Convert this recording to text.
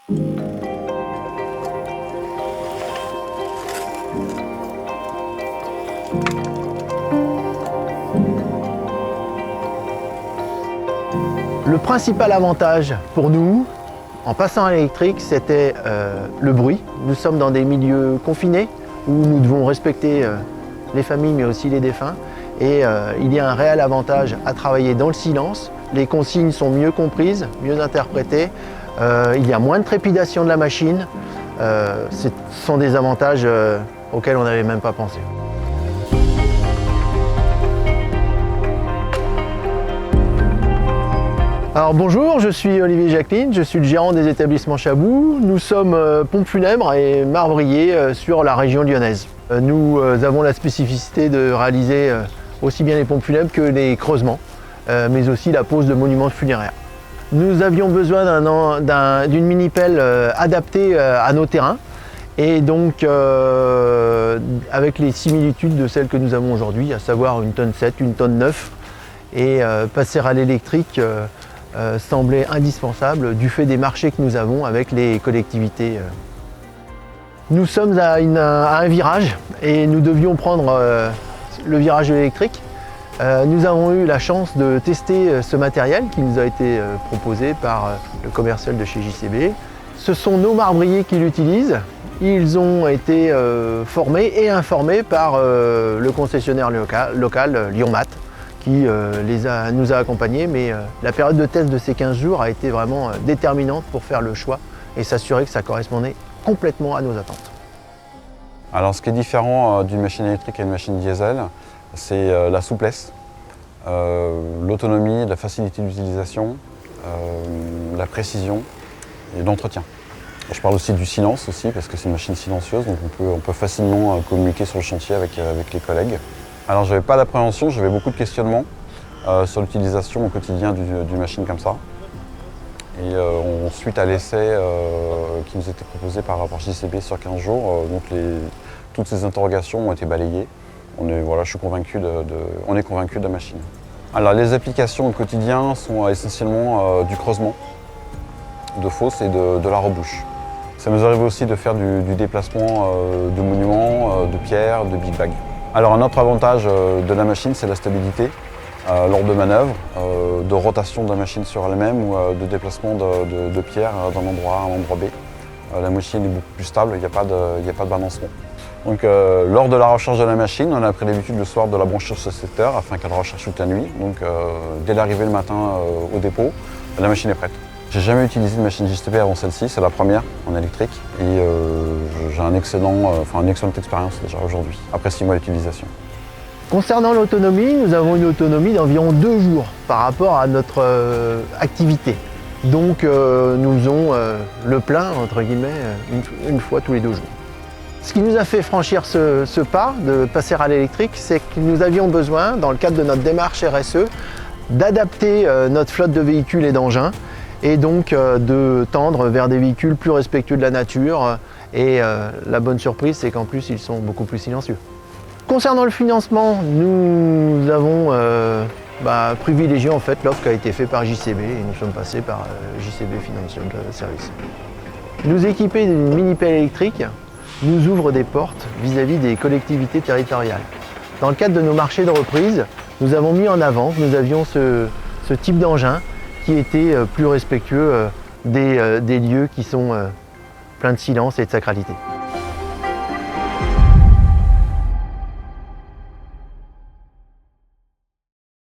Le principal avantage pour nous, en passant à l'électrique, c'était le bruit. Nous sommes dans des milieux confinés où nous devons respecter les familles mais aussi les défunts. Et il y a un réel avantage à travailler dans le silence. Les consignes sont mieux comprises, mieux interprétées. Il y a moins de trépidation de la machine. Ce sont des avantages auxquels on n'avait même pas pensé. Alors bonjour, je suis Olivier Jacqueline, je suis le gérant des établissements Chabou. Nous sommes pompes funèbres et marbriers sur la région lyonnaise. Nous avons la spécificité de réaliser aussi bien les pompes funèbres que les creusements, mais aussi la pose de monuments funéraires. Nous avions besoin d'une mini-pelle adaptée à nos terrains et donc avec les similitudes de celles que nous avons aujourd'hui, à savoir une tonne 7, une tonne 9, et passer à l'électrique semblait indispensable du fait des marchés que nous avons avec les collectivités. Nous sommes à un virage et nous devions prendre le virage électrique. Nous avons eu la chance de tester ce matériel qui nous a été proposé par le commercial de chez JCB. Ce sont nos marbriers qui l'utilisent. Ils ont été formés et informés par le concessionnaire local Lyonmat, qui nous a accompagnés, mais la période de test de ces 15 jours a été vraiment déterminante pour faire le choix et s'assurer que ça correspondait complètement à nos attentes. Alors ce qui est différent d'une machine électrique et d'une machine diesel, c'est la souplesse, l'autonomie, la facilité d'utilisation, la précision et l'entretien. Je parle aussi du silence aussi, parce que c'est une machine silencieuse, donc on peut facilement communiquer sur le chantier avec les collègues. Alors je n'avais pas d'appréhension, j'avais beaucoup de questionnements sur l'utilisation au quotidien d'une machine comme ça. Et suite à l'essai qui nous était proposé par JCB sur 15 jours, toutes ces interrogations ont été balayées. On est convaincu de la machine. Alors les applications au quotidien sont essentiellement du creusement de fosses et de la rebouche. Ça nous arrive aussi de faire du déplacement de monuments, de pierres, de big bags. Alors un autre avantage de la machine, c'est la stabilité lors de manœuvres, de rotation de la machine sur elle-même ou de déplacement de pierres d'un endroit A à un endroit B. La machine est beaucoup plus stable, il n'y a pas de balancement. Donc lors de la recharge de la machine, on a pris l'habitude le soir de la brancher sur 7 heures afin qu'elle recharge toute la nuit. Donc dès l'arrivée le matin au dépôt, la machine est prête. J'ai jamais utilisé de machine JCB avant celle-ci, c'est la première en électrique et j'ai une excellente expérience déjà aujourd'hui, après 6 mois d'utilisation. Concernant l'autonomie, nous avons une autonomie d'environ 2 jours par rapport à notre activité. Donc nous faisons le plein, entre guillemets, une fois tous les 2 jours. Ce qui nous a fait franchir ce pas de passer à l'électrique, c'est que nous avions besoin, dans le cadre de notre démarche RSE, d'adapter notre flotte de véhicules et d'engins et donc de tendre vers des véhicules plus respectueux de la nature. Et la bonne surprise, c'est qu'en plus, ils sont beaucoup plus silencieux. Concernant le financement, nous avons privilégié en fait l'offre qui a été faite par JCB et nous sommes passés par JCB Financial Services. Nous équiper d'une mini-pelle électrique nous ouvre des portes vis-à-vis des collectivités territoriales. Dans le cadre de nos marchés de reprise, nous avons mis en avant que nous avions ce type d'engin qui était plus respectueux des lieux qui sont pleins de silence et de sacralité.